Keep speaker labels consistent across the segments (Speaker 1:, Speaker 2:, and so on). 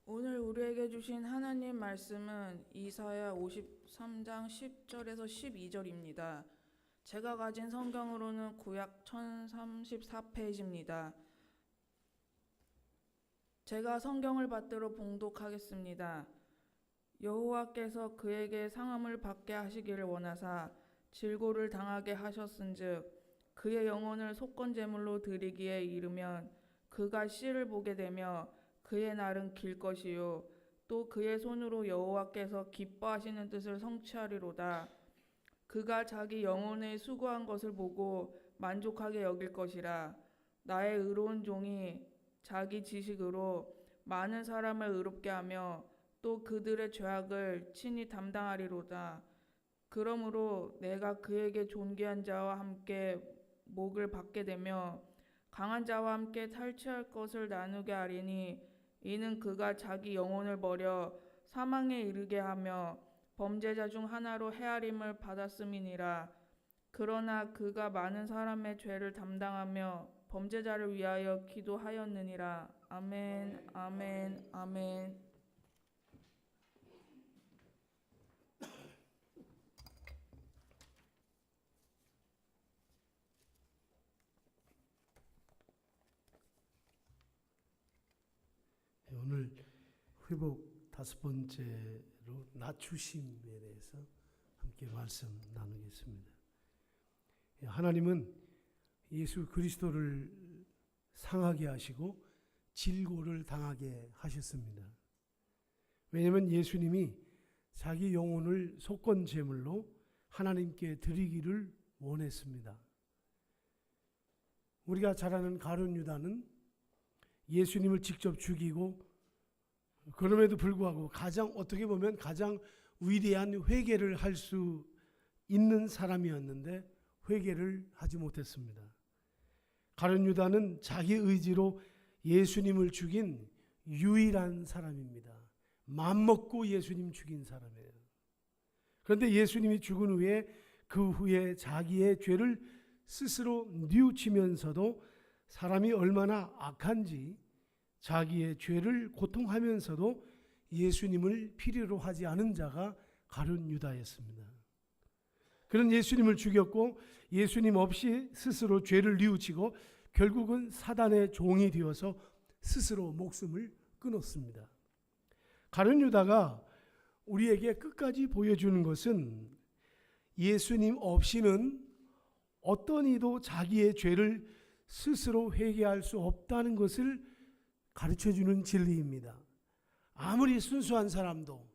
Speaker 1: 오늘 우리에게 주신 하나님 말씀은 이사야 53장 10절에서 12절입니다. 제가 가진 성경으로는 구약 1034페이지입니다. 제가 성경을 받들어 봉독하겠습니다. 여호와께서 그에게 상함을 받게 하시기를 원하사 질고를 당하게 하셨은즉 그의 영혼을 속건제물로 드리기에 이르면 그가 씨를 보게 되며 그의 날은 길 것이요 또 그의 손으로 여호와께서 기뻐하시는 뜻을 성취하리로다. 그가 자기 영혼의 수고한 것을 보고 만족하게 여길 것이라. 나의 의로운 종이 자기 지식으로 많은 사람을 의롭게 하며 또 그들의 죄악을 친히 담당하리로다. 그러므로 내가 그에게 존귀한 자와 함께 목을 받게 되며 강한 자와 함께 탈취할 것을 나누게 하리니 이는 그가 자기 영혼을 버려 사망에 이르게 하며 범죄자 중 하나로 헤아림을 받았음이니라. 그러나 그가 많은 사람의 죄를 담당하며 범죄자를 위하여 기도하였느니라. 아멘, 아멘, 아멘.
Speaker 2: 오늘 회복 5번째로 낮추심에 대해서 함께 말씀 나누겠습니다. 하나님은 예수 그리스도를 상하게 하시고 질고를 당하게 하셨습니다. 왜냐하면 예수님이 자기 영혼을 속건제물로 하나님께 드리기를 원했습니다. 우리가 잘 아는 가룟 유다는 예수님을 직접 죽이고 그럼에도 불구하고 어떻게 보면 가장 위대한 회개를 할 수 있는 사람이었는데 회개를 하지 못했습니다. 가룟 유다는 자기 의지로 예수님을 죽인 유일한 사람입니다. 맘먹고 예수님 죽인 사람이에요. 그런데 예수님이 죽은 후에 그 후에 자기의 죄를 스스로 뉘우치면서도 사람이 얼마나 악한지 자기의 죄를 고통하면서도 예수님을 필요로 하지 않은 자가 가룟 유다였습니다. 그런 예수님을 죽였고 예수님 없이 스스로 죄를 뉘우치고 결국은 사단의 종이 되어서 스스로 목숨을 끊었습니다. 가룟 유다가 우리에게 끝까지 보여주는 것은 예수님 없이는 어떤 이도 자기의 죄를 스스로 회개할 수 없다는 것을 가르쳐주는 진리입니다. 아무리 순수한 사람도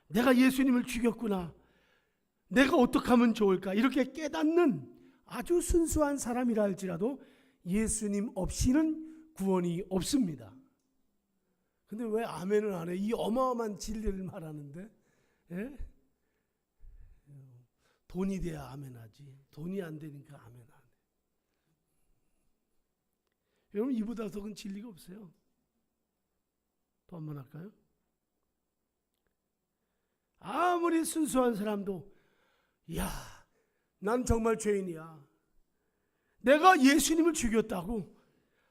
Speaker 2: 내가 예수님을 죽였구나. 내가 어떻게 하면 좋을까? 이렇게 깨닫는 아주 순수한 사람이라 할지라도 예수님 없이는 구원이 없습니다. 근데 왜 아멘을 안 해? 이 어마어마한 진리를 말하는데 예? 돈이 돼야 아멘하지. 돈이 안 되니까 아멘 안 해. 여러분 이보다 더 큰 진리가 없어요. 또 한 번 할까요? 아무리 순수한 사람도 난 정말 죄인이야. 내가 예수님을 죽였다고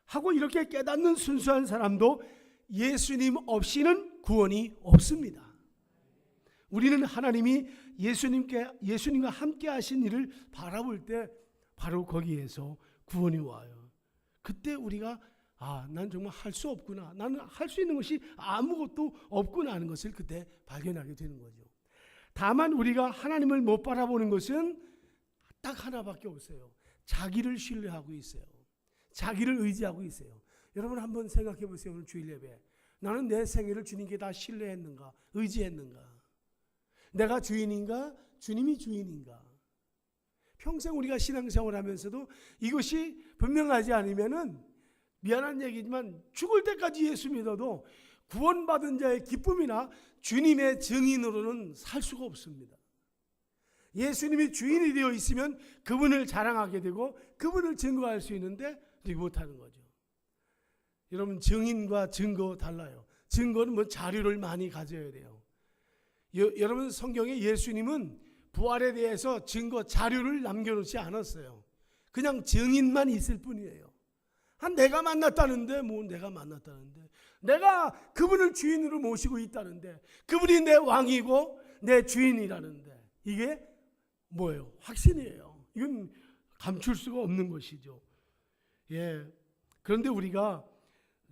Speaker 2: 하고 이렇게 깨닫는 순수한 사람도 예수님 없이는 구원이 없습니다. 우리는 하나님이 예수님과 함께 하신 일을 바라볼 때 바로 거기에서 구원이 와요. 그때 우리가 난 정말 할 수 없구나. 나는 할 수 있는 것이 아무것도 없구나 하는 것을 그때 발견하게 되는 거죠. 다만 우리가 하나님을 못 바라보는 것은 딱 하나밖에 없어요. 자기를 신뢰하고 있어요. 자기를 의지하고 있어요. 여러분 한번 생각해 보세요. 오늘 주일 예배. 나는 내 생애를 주님께 다 신뢰했는가? 의지했는가? 내가 주인인가? 주님이 주인인가? 평생 우리가 신앙생활 하면서도 이것이 분명하지 않으면은 미안한 얘기지만 죽을 때까지 예수 믿어도 구원받은 자의 기쁨이나 주님의 증인으로는 살 수가 없습니다. 예수님이 주인이 되어 있으면 그분을 자랑하게 되고 그분을 증거할 수 있는데 그렇게 못하는 거죠. 여러분 증인과 증거 달라요. 증거는 자료를 많이 가져야 돼요. 여러분 성경에 예수님은 부활에 대해서 증거 자료를 남겨놓지 않았어요. 그냥 증인만 있을 뿐이에요. 내가 만났다는데 내가 만났다는데 내가 그분을 주인으로 모시고 있다는데 그분이 내 왕이고 내 주인이라는데 이게 뭐예요? 확신이에요. 이건 감출 수가 없는 것이죠. 예. 그런데 우리가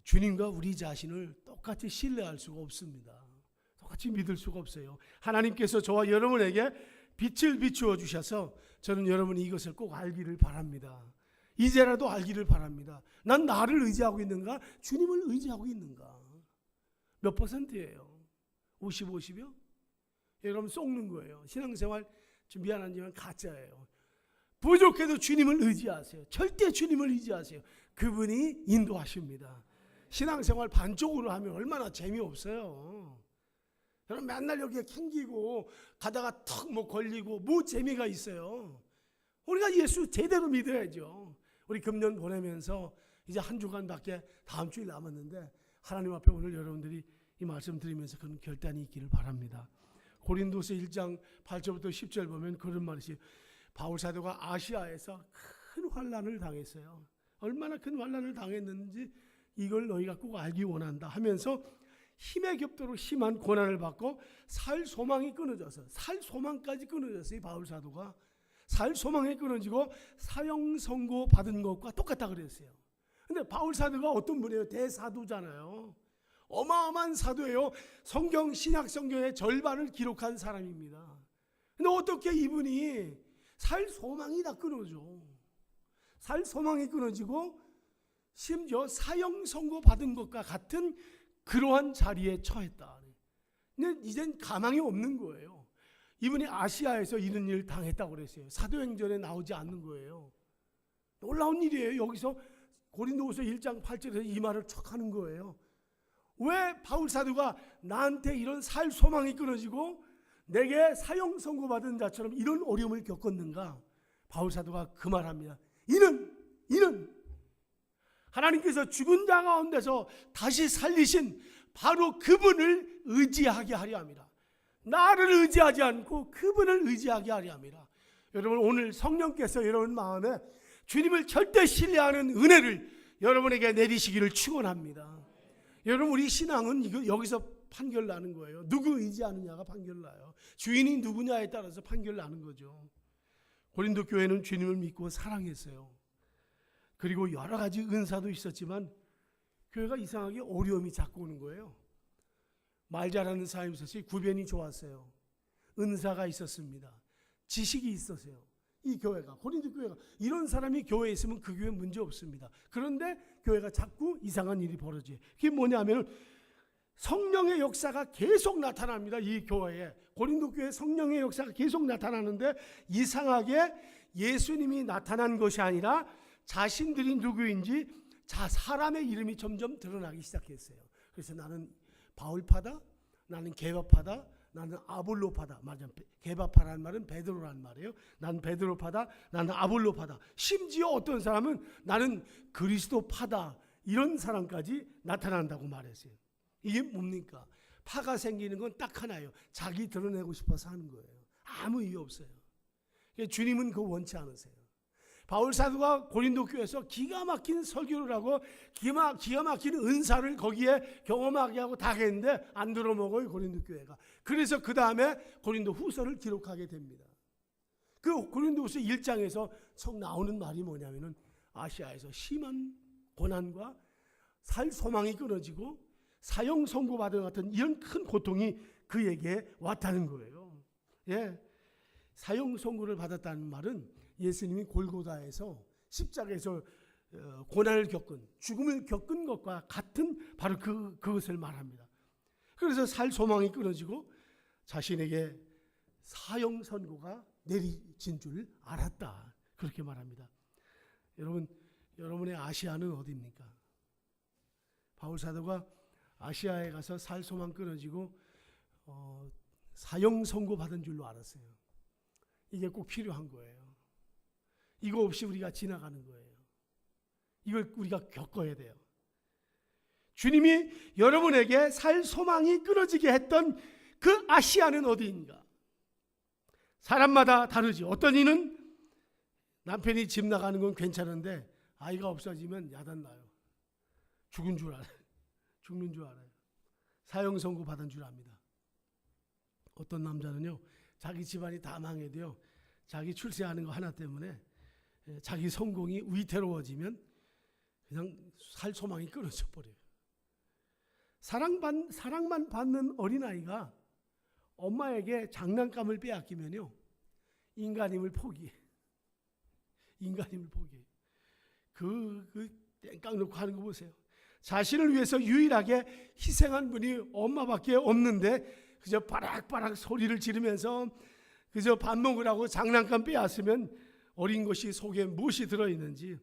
Speaker 2: 주님과 우리 자신을 똑같이 신뢰할 수가 없습니다. 똑같이 믿을 수가 없어요. 하나님께서 저와 여러분에게 빛을 비추어 주셔서 저는 여러분이 이것을 꼭 알기를 바랍니다. 이제라도 알기를 바랍니다. 난 나를 의지하고 있는가? 주님을 의지하고 있는가? 몇 %예요? 50, 50이요? 여러분 속는 거예요. 신앙생활 좀 미안하지만 가짜예요. 부족해도 주님을 의지하세요. 절대 주님을 의지하세요. 그분이 인도하십니다. 신앙생활 반쪽으로 하면 얼마나 재미없어요. 여러분 맨날 여기에 캥기고 가다가 턱 걸리고 뭐 재미가 있어요. 우리가 예수 제대로 믿어야죠. 우리 금년 보내면서 이제 한 주간밖에 다음 주일 남았는데 하나님 앞에 오늘 여러분들이 이 말씀 드리면서 그런 결단이 있기를 바랍니다. 고린도서 1장 8절부터 10절 보면 그런 말이 있어요. 바울 사도가 아시아에서 큰 환난을 당했어요. 얼마나 큰 환난을 당했는지 이걸 너희가 꼭 알기 원한다 하면서 힘에 겹도록 심한 고난을 받고 살 소망이 끊어져서 살 소망까지 끊어졌어요. 이 바울 사도가 살 소망이 끊어지고 사형 선고 받은 것과 똑같다 그랬어요. 근데 바울 사도가 어떤 분이에요? 대사도잖아요. 어마어마한 사도예요. 성경 신약 성경의 절반을 기록한 사람입니다. 근데 어떻게 이분이 살 소망이 다 끊어져. 살 소망이 끊어지고 심지어 사형 선고 받은 것과 같은 그러한 자리에 처했다. 근데 이젠 가망이 없는 거예요. 이분이 아시아에서 이런 일을 당했다고 그랬어요. 사도행전에 나오지 않는 거예요. 놀라운 일이에요. 여기서 고린도후서 1장 8절에서 이 말을 척 하는 거예요. 왜 바울 사도가 나한테 이런 살 소망이 끊어지고 내게 사형 선고받은 자처럼 이런 어려움을 겪었는가? 바울 사도가 그 말합니다. 이는 하나님께서 죽은 자 가운데서 다시 살리신 바로 그분을 의지하게 하려 합니다. 나를 의지하지 않고 그분을 의지하게 하려 합니다. 여러분 오늘 성령께서 여러분 마음에 주님을 절대 신뢰하는 은혜를 여러분에게 내리시기를 축원합니다. 여러분 우리 신앙은 이거 여기서 판결 나는 거예요. 누구 의지하느냐가 판결 나요. 주인이 누구냐에 따라서 판결 나는 거죠. 고린도 교회는 주님을 믿고 사랑했어요. 그리고 여러 가지 은사도 있었지만 교회가 이상하게 어려움이 자꾸 오는 거예요. 말 잘하는 사람이 있었어요. 구변이 좋았어요. 은사가 있었습니다. 지식이 있었어요. 이 교회가 고린도 교회가 이런 사람이 교회에 있으면 그 교회 문제 없습니다. 그런데 교회가 자꾸 이상한 일이 벌어져요. 그게 뭐냐면 성령의 역사가 계속 나타납니다. 이 교회에 고린도 교회 성령의 역사가 계속 나타나는데 이상하게 예수님이 나타난 것이 아니라 자신들이 누구인지 사람의 이름이 점점 드러나기 시작했어요. 그래서 나는 바울파다, 나는 게바파다, 나는 아볼로파다. 맞아, 게바파라는 말은 베드로라는 말이에요. 나는 베드로파다, 나는 아볼로파다. 심지어 어떤 사람은 나는 그리스도파다. 이런 사람까지 나타난다고 말했어요. 이게 뭡니까? 파가 생기는 건 딱 하나예요. 자기 드러내고 싶어서 하는 거예요. 아무 이유 없어요. 주님은 그거 원치 않으세요. 바울 사도가 고린도 교회에서 기가 막힌 설교를 하고 기가 막힌 은사를 거기에 경험하게 하고 다 했는데 안 들어먹어요, 고린도 교회가. 그래서 그 다음에 고린도 후서를 기록하게 됩니다. 그 고린도 후서 1장에서 속 나오는 말이 뭐냐면은 아시아에서 심한 고난과 살 소망이 끊어지고 사형 선고받은 같은 이런 큰 고통이 그에게 왔다는 거예요. 예, 사형 선고를 받았다는 말은 예수님이 골고다에서 십자가에서 고난을 겪은 죽음을 겪은 것과 같은 바로 그것을 말합니다. 그래서 살 소망이 끊어지고 자신에게 사형 선고가 내리진 줄 알았다. 그렇게 말합니다. 여러분의 아시아는 어디입니까? 바울 사도가 아시아에 가서 살 소망 끊어지고 사형 선고 받은 줄로 알았어요. 이게 꼭 필요한 거예요. 이거 없이 우리가 지나가는 거예요. 이걸 우리가 겪어야 돼요. 주님이 여러분에게 살 소망이 끊어지게 했던 그 아시아는 어디인가? 사람마다 다르지. 어떤 이는 남편이 집 나가는 건 괜찮은데 아이가 없어지면 야단나요. 죽은 줄 알아요. 죽는 줄 알아요. 사형 선고 받은 줄 압니다. 어떤 남자는요, 자기 집안이 다 망해도요, 자기 출세하는 거 하나 때문에 자기 성공이 위태로워지면 그냥 살 소망이 끊어져 버려요. 사랑만 받는 어린아이가 엄마에게 장난감을 빼앗기면요, 인간임을 포기해. 인간임을 포기해. 그 땡깡 놓고 하는 거 보세요. 자신을 위해서 유일하게 희생한 분이 엄마밖에 없는데 그저 바락바락 소리를 지르면서 그저 밥 먹으라고 장난감 빼앗으면 어린 것이 속에 무엇이 들어있는지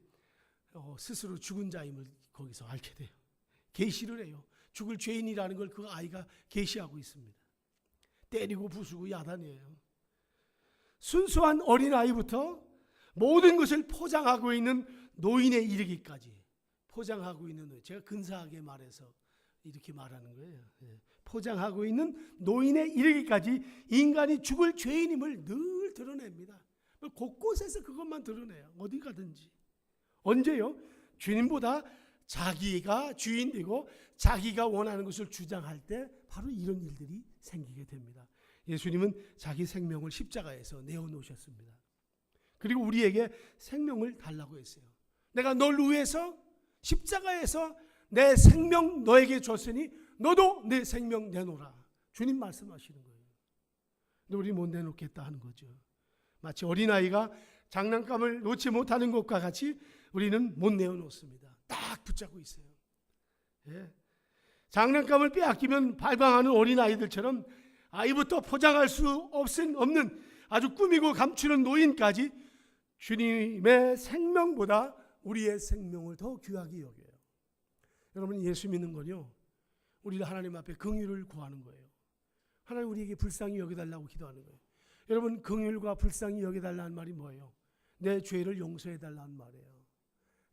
Speaker 2: 스스로 죽은 자임을 거기서 알게 돼요. 계시를 해요. 죽을 죄인이라는 걸 그 아이가 계시하고 있습니다. 때리고 부수고 야단이에요. 순수한 어린아이부터 모든 것을 포장하고 있는 노인에 이르기까지 포장하고 있는, 제가 근사하게 말해서 이렇게 말하는 거예요. 포장하고 있는 노인에 이르기까지 인간이 죽을 죄인임을 늘 드러냅니다. 곳곳에서 그것만 드러내요. 어디 가든지. 언제요? 주님보다 자기가 주인되고 자기가 원하는 것을 주장할 때 바로 이런 일들이 생기게 됩니다. 예수님은 자기 생명을 십자가에서 내어놓으셨습니다. 그리고 우리에게 생명을 달라고 했어요. 내가 널 위해서 십자가에서 내 생명 너에게 줬으니 너도 내 생명 내놓으라. 주님 말씀하시는 거예요. 근데 우리 못 내놓겠다 하는 거죠. 마치 어린아이가 장난감을 놓지 못하는 것과 같이 우리는 못 내어놓습니다. 딱 붙잡고 있어요. 예. 장난감을 빼앗기면 발광하는 어린아이들처럼 아이부터 포장할 수 없는 아주 꾸미고 감추는 노인까지 주님의 생명보다 우리의 생명을 더 귀하게 여겨요. 여러분, 예수 믿는 건요, 우리가 하나님 앞에 긍휼을 구하는 거예요. 하나님 우리에게 불쌍히 여겨달라고 기도하는 거예요. 여러분, 긍휼과 불쌍히 여겨달라는 말이 뭐예요? 내 죄를 용서해달라는 말이에요.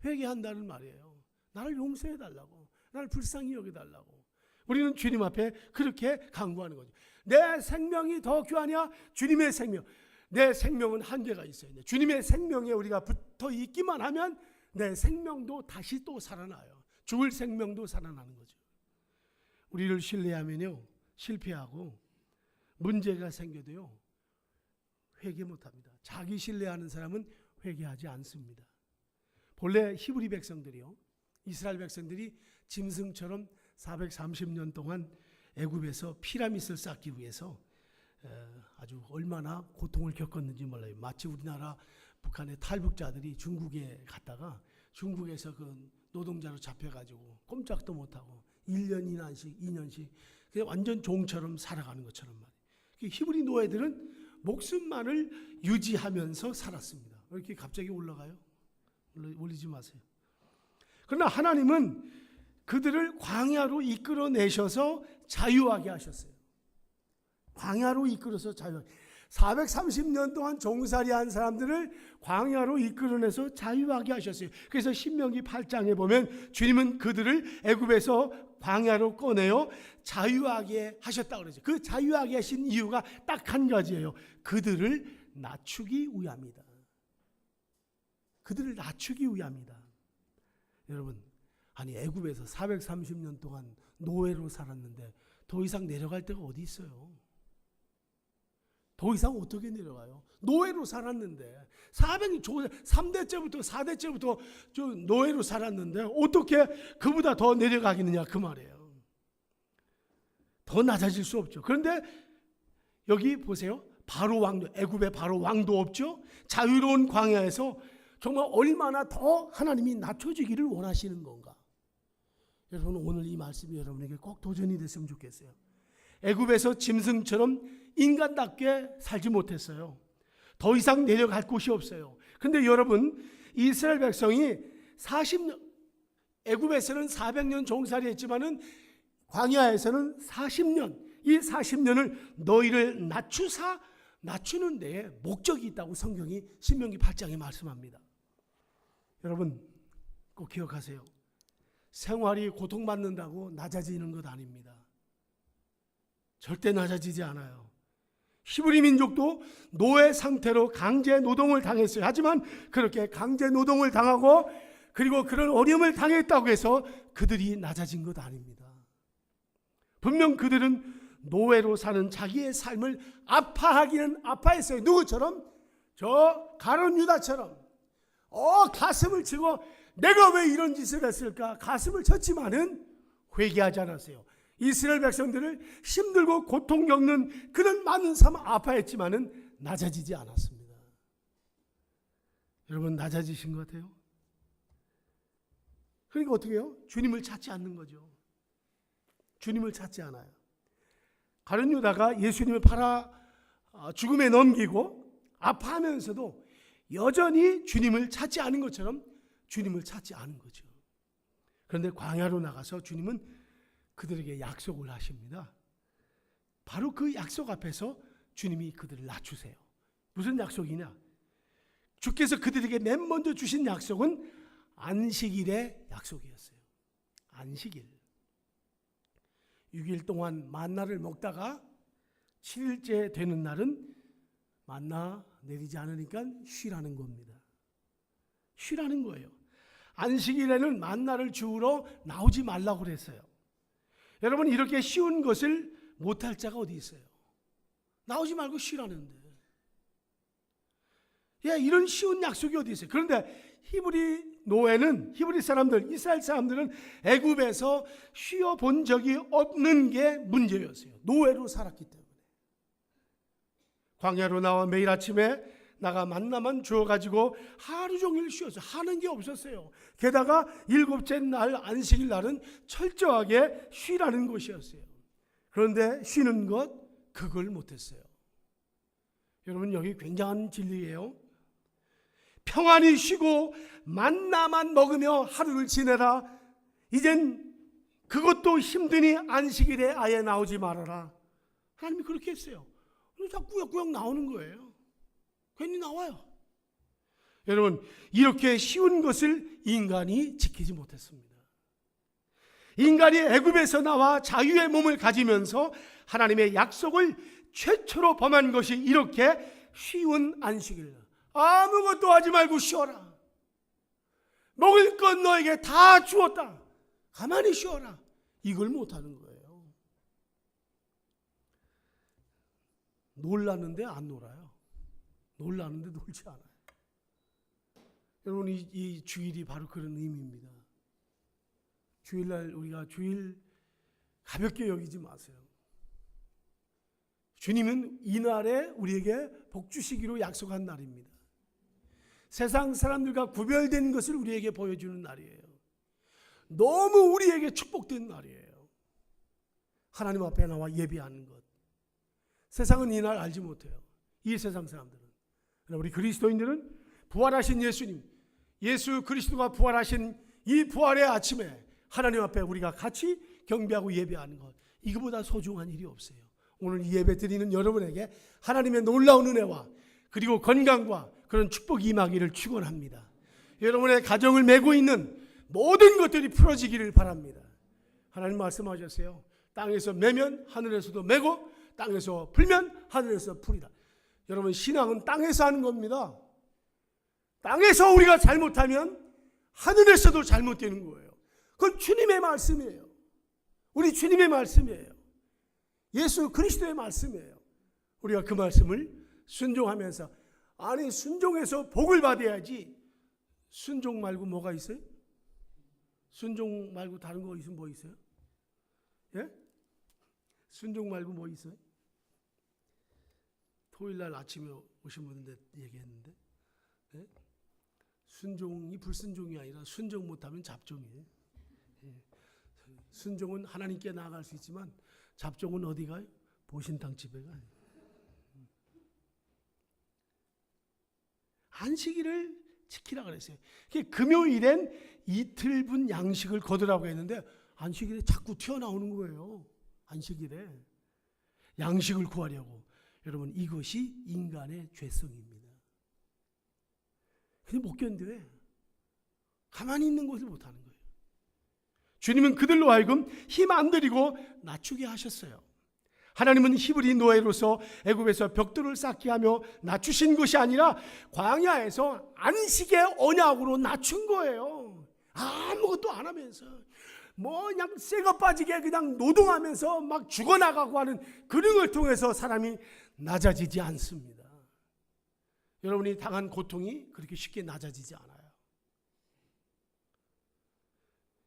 Speaker 2: 회개한다는 말이에요. 나를 용서해달라고, 나를 불쌍히 여겨달라고. 우리는 주님 앞에 그렇게 간구하는 거죠. 내 생명이 더 귀하냐? 주님의 생명. 내 생명은 한계가 있어요. 주님의 생명에 우리가 붙어 있기만 하면 내 생명도 다시 또 살아나요. 죽을 생명도 살아나는 거죠. 우리를 신뢰하면요, 실패하고 문제가 생겨도요, 회개 못합니다. 자기 신뢰하는 사람은 회개하지 않습니다. 본래 히브리 백성들이요, 이스라엘 백성들이 짐승처럼 430년 동안 애굽에서 피라밋을 쌓기 위해서 아주 얼마나 고통을 겪었는지 몰라요. 마치 우리나라 북한의 탈북자들이 중국에 갔다가 중국에서 그 노동자로 잡혀가지고 꼼짝도 못하고 1년, 2년씩 그냥 완전 종처럼 살아가는 것처럼 말이에요. 히브리 노예들은 목숨만을 유지하면서 살았습니다. 왜 이렇게 갑자기 올라가요? 올리지 마세요. 그러나 하나님은 그들을 광야로 이끌어내셔서 자유하게 하셨어요. 광야로 이끌어서 자유하게. 430년 동안 종살이한 사람들을 광야로 이끌어내서 자유하게 하셨어요. 그래서 신명기 8장에 보면 주님은 그들을 애굽에서 광야로 꺼내어 자유하게 하셨다고 그러죠. 그 자유하게 하신 이유가 딱 한 가지예요. 그들을 낮추기 위함이다. 그들을 낮추기 위함이다. 여러분, 아니 애굽에서 430년 동안 노예로 살았는데 더 이상 내려갈 데가 어디 있어요? 더 이상 어떻게 내려가요? 노예로 살았는데 3대째부터 4대째부터 노예로 살았는데 어떻게 그보다 더 내려가겠느냐 그 말이에요. 더 낮아질 수 없죠. 그런데 여기 보세요. 바로 왕도, 애굽에 바로 왕도 없죠. 자유로운 광야에서 정말 얼마나 더 하나님이 낮춰지기를 원하시는 건가. 여러분, 오늘 이 말씀이 여러분에게 꼭 도전이 됐으면 좋겠어요. 애굽에서 짐승처럼 인간답게 살지 못했어요. 더 이상 내려갈 곳이 없어요. 그런데 여러분, 이스라엘 백성이 40년, 애굽에서는 400년 종살이했지만은 광야에서는 40년, 이 40년을 너희를 낮추는 데에 목적이 있다고 성경이 신명기 8장에 말씀합니다. 여러분, 꼭 기억하세요. 생활이 고통받는다고 낮아지는 것 아닙니다. 절대 낮아지지 않아요. 히브리 민족도 노예 상태로 강제 노동을 당했어요. 하지만 그렇게 강제 노동을 당하고 그리고 그런 어려움을 당했다고 해서 그들이 낮아진 것 아닙니다. 분명 그들은 노예로 사는 자기의 삶을 아파하기는 아파했어요. 누구처럼? 저 가룟 유다처럼 가슴을 치고 내가 왜 이런 짓을 했을까? 가슴을 쳤지만은 회개하지 않았어요. 이스라엘 백성들을 힘들고 고통 겪는 그런 많은 삶을 아파했지만은 낮아지지 않았습니다. 여러분 낮아지신 것 같아요? 그러니까 어떻게 해요? 주님을 찾지 않는 거죠. 주님을 찾지 않아요. 가룟 유다가 예수님을 팔아 죽음에 넘기고 아파하면서도 여전히 주님을 찾지 않은 것처럼 주님을 찾지 않은 거죠. 그런데 광야로 나가서 주님은 그들에게 약속을 하십니다. 바로 그 약속 앞에서 주님이 그들을 낮추세요. 무슨 약속이냐? 주께서 그들에게 맨 먼저 주신 약속은 안식일의 약속이었어요. 안식일. 6일 동안 만나를 먹다가 7일째 되는 날은 만나 내리지 않으니까 쉬라는 겁니다. 쉬라는 거예요. 안식일에는 만나를 주우러 나오지 말라고 그랬어요. 여러분 이렇게 쉬운 것을 못할 자가 어디 있어요? 나오지 말고 쉬라는데. 이런 쉬운 약속이 어디 있어요? 그런데 히브리 사람들, 이스라엘 사람들은 애굽에서 쉬어 본 적이 없는 게 문제였어요. 노예로 살았기 때문에. 광야로 나와 매일 아침에 나가 만나만 주어가지고 하루 종일 쉬었어요. 하는 게 없었어요. 게다가 7째 날 안식일 날은 철저하게 쉬라는 것이었어요. 그런데 쉬는 것 그걸 못했어요. 여러분 여기 굉장한 진리예요. 평안히 쉬고 만나만 먹으며 하루를 지내라. 이젠 그것도 힘드니 안식일에 아예 나오지 말아라. 하나님이 그렇게 했어요. 자꾸 꾸역꾸역 나오는 거예요. 괜히 나와요. 여러분 이렇게 쉬운 것을 인간이 지키지 못했습니다. 인간이 애굽에서 나와 자유의 몸을 가지면서 하나님의 약속을 최초로 범한 것이 이렇게 쉬운 안식일. 아무것도 하지 말고 쉬어라. 먹을 것 너에게 다 주었다. 가만히 쉬어라. 이걸 못하는 거예요. 놀랐는데 안 놀아요. 놀랐는데 놀지 않아요. 여러분 이 주일이 바로 그런 의미입니다. 주일날 우리가 주일 가볍게 여기지 마세요. 주님은 이날에 우리에게 복 주시기로 약속한 날입니다. 세상 사람들과 구별된 것을 우리에게 보여주는 날이에요. 너무 우리에게 축복된 날이에요. 하나님 앞에 나와 예배하는 것. 세상은 이 날 알지 못해요. 이 세상 사람들은. 그러나 우리 그리스도인들은 부활하신 예수님, 예수 그리스도가 부활하신 이 부활의 아침에 하나님 앞에 우리가 같이 경배하고 예배하는 것, 이거보다 소중한 일이 없어요. 오늘 이 예배 드리는 여러분에게 하나님의 놀라운 은혜와 그리고 건강과 그런 축복이 임하기를 축원합니다. 여러분의 가정을 메고 있는 모든 것들이 풀어지기를 바랍니다. 하나님 말씀하셨어요. 땅에서 메면 하늘에서도 메고 땅에서 풀면 하늘에서 풀이다. 여러분 신앙은 땅에서 하는 겁니다. 땅에서 우리가 잘못하면 하늘에서도 잘못되는 거예요. 그건 주님의 말씀이에요. 우리 주님의 말씀이에요. 예수 그리스도의 말씀이에요. 우리가 그 말씀을 순종하면서, 아니 순종해서 복을 받아야지. 순종 말고 뭐가 있어요? 순종 말고 다른 거 있으면 뭐 있어요? 예? 순종 말고 뭐 있어요? 토요일날 아침에 오신 분인데 얘기했는데, 예? 순종이 불순종이 아니라 순종 못하면 잡종이에요. 예. 순종은 하나님께 나아갈 수 있지만 잡종은 어디 가요? 보신탕 집에 가요. 안식일을 지키라 그랬어요. 금요일엔 이틀분 양식을 거두라고 했는데 안식일에 자꾸 튀어나오는 거예요. 안식일에 양식을 구하려고. 여러분 이것이 인간의 죄성입니다. 근데 못 견뎌요. 가만히 있는 것을 못하는 거예요. 주님은 그들로 하여금 힘 안 들이고 낮추게 하셨어요. 하나님은 히브리 노예로서 애굽에서 벽돌을 쌓게 하며 낮추신 것이 아니라 광야에서 안식의 언약으로 낮춘 거예요. 아무것도 안 하면서 그냥 쇠가 빠지게 그냥 노동하면서 막 죽어나가고 하는 그런 걸 통해서 사람이 낮아지지 않습니다. 여러분이 당한 고통이 그렇게 쉽게 낮아지지 않아요.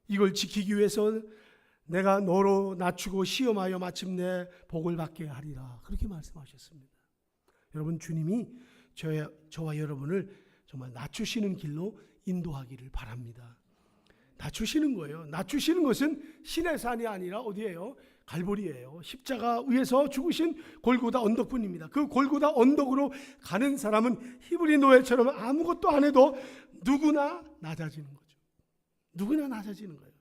Speaker 2: 이걸 지키기 위해서 내가 너로 낮추고 시험하여 마침내 복을 받게 하리라, 그렇게 말씀하셨습니다. 여러분, 주님이 저와 여러분을 정말 낮추시는 길로 인도하기를 바랍니다. 낮추시는 거예요. 낮추시는 것은 신의 산이 아니라 어디예요? 갈보리예요. 십자가 위에서 죽으신 골고다 언덕뿐입니다. 그 골고다 언덕으로 가는 사람은 히브리 노예처럼 아무것도 안 해도 누구나 낮아지는 거죠. 누구나 낮아지는 거예요.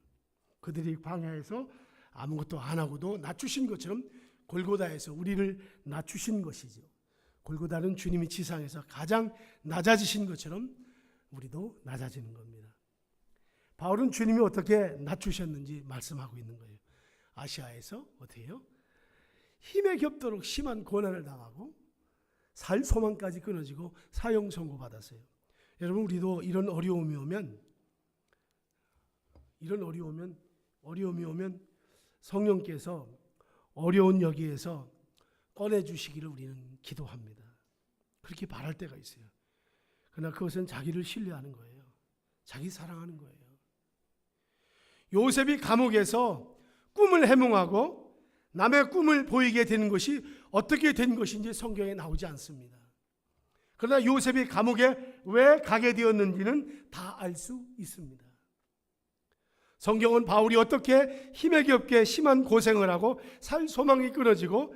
Speaker 2: 그들이 광야에서 아무것도 안 하고도 낮추신 것처럼 골고다에서 우리를 낮추신 것이죠. 골고다는 주님이 지상에서 가장 낮아지신 것처럼 우리도 낮아지는 겁니다. 바울은 주님이 어떻게 낮추셨는지 말씀하고 있는 거예요. 아시아에서 어떻게 해요? 힘에 겹도록 심한 고난을 당하고 살 소망까지 끊어지고 사형 선고받았어요. 여러분, 우리도 이런 어려움이 오면 성령께서 어려운 여기에서 꺼내주시기를 우리는 기도합니다. 그렇게 바랄 때가 있어요. 그러나 그것은 자기를 신뢰하는 거예요. 자기 사랑하는 거예요. 요셉이 감옥에서 꿈을 해몽하고 남의 꿈을 보이게 되는 것이 어떻게 된 것인지 성경에 나오지 않습니다. 그러나 요셉이 감옥에 왜 가게 되었는지는 다 알 수 있습니다. 성경은 바울이 어떻게 힘에 겹게 심한 고생을 하고 살 소망이 끊어지고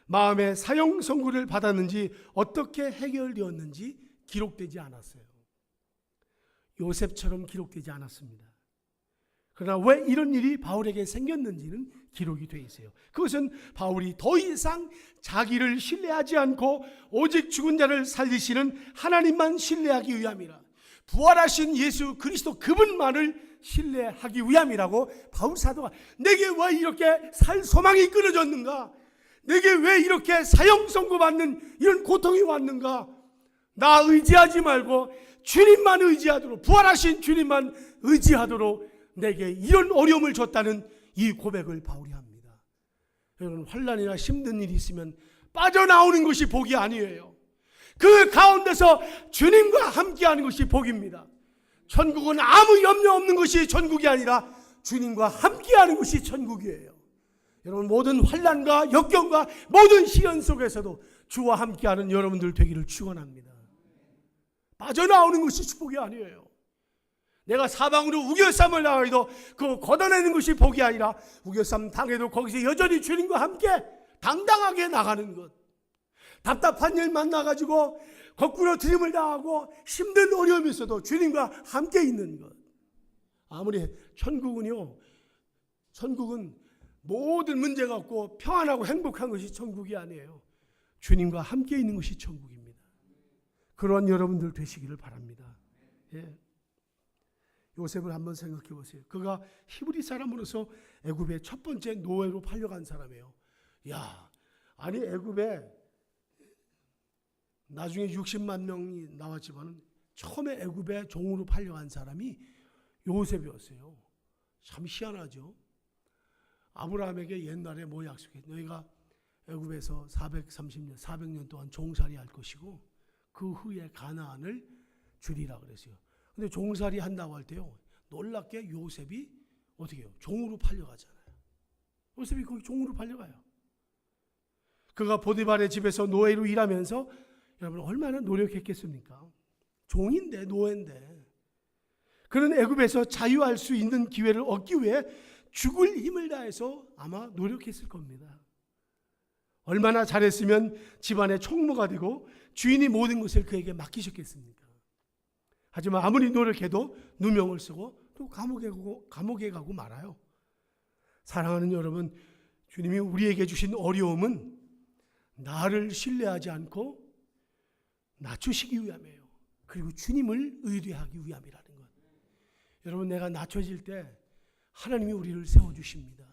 Speaker 2: 마음의 사형 선고를 받았는지, 어떻게 해결되었는지 기록되지 않았어요. 요셉처럼 기록되지 않았습니다. 그러나 왜 이런 일이 바울에게 생겼는지는 기록이 되어 있어요. 그것은 바울이 더 이상 자기를 신뢰하지 않고 오직 죽은 자를 살리시는 하나님만 신뢰하기 위함이라, 부활하신 예수 그리스도 그분만을 신뢰하기 위함이라고 바울 사도가, 내게 왜 이렇게 살 소망이 끊어졌는가, 내게 왜 이렇게 사형 선고받는 이런 고통이 왔는가, 나 의지하지 말고 주님만 의지하도록, 부활하신 주님만 의지하도록 내게 이런 어려움을 줬다는 이 고백을 바울이 합니다. 여러분, 환난이나 힘든 일이 있으면 빠져나오는 것이 복이 아니에요. 그 가운데서 주님과 함께하는 것이 복입니다. 천국은 아무 염려 없는 것이 천국이 아니라 주님과 함께하는 것이 천국이에요. 여러분, 모든 환난과 역경과 모든 시련 속에서도 주와 함께하는 여러분들 되기를 축원합니다. 빠져나오는 것이 축복이 아니에요. 내가 사방으로 우겨쌈을 당해도 그거 걷어내는 것이 복이 아니라 우겨쌈 당해도 거기서 여전히 주님과 함께 당당하게 나가는 것. 답답한 일 만나가지고 거꾸로 들임을 당하고 힘든 어려움이 있어도 주님과 함께 있는 것. 아무리 천국은 모든 문제가 없고 평안하고 행복한 것이 천국이 아니에요. 주님과 함께 있는 것이 천국입니다. 그런 여러분들 되시기를 바랍니다. 예. 요셉을 한번 생각해 보세요. 그가 히브리 사람으로서 애굽의 첫 번째 노예로 팔려간 사람이에요. 아니 애굽에 나중에 60만 명이 나왔지만 처음에 애굽에 종으로 팔려간 사람이 요셉이었어요. 참 희한하죠. 아브라함에게 옛날에 뭐 약속했죠? 너희가 애굽에서 400년 동안 종살이 할 것이고 그 후에 가나안을 주리라 그랬어요. 근데 종살이 한다고 할 때요, 놀랍게 요셉이 어떻게 해요? 종으로 팔려가잖아요. 요셉이 거기 종으로 팔려가요. 그가 보디발의 집에서 노예로 일하면서 여러분 얼마나 노력했겠습니까? 종인데, 노예인데. 그는 애굽에서 자유할 수 있는 기회를 얻기 위해 죽을 힘을 다해서 아마 노력했을 겁니다. 얼마나 잘했으면 집안의 총무가 되고 주인이 모든 것을 그에게 맡기셨겠습니까? 하지만 아무리 노력해도 누명을 쓰고 또 감옥에 가고 말아요. 사랑하는 여러분, 주님이 우리에게 주신 어려움은 나를 신뢰하지 않고 낮추시기 위함이에요. 그리고 주님을 의뢰하기 위함이라는 것. 여러분, 내가 낮춰질 때 하나님이 우리를 세워주십니다.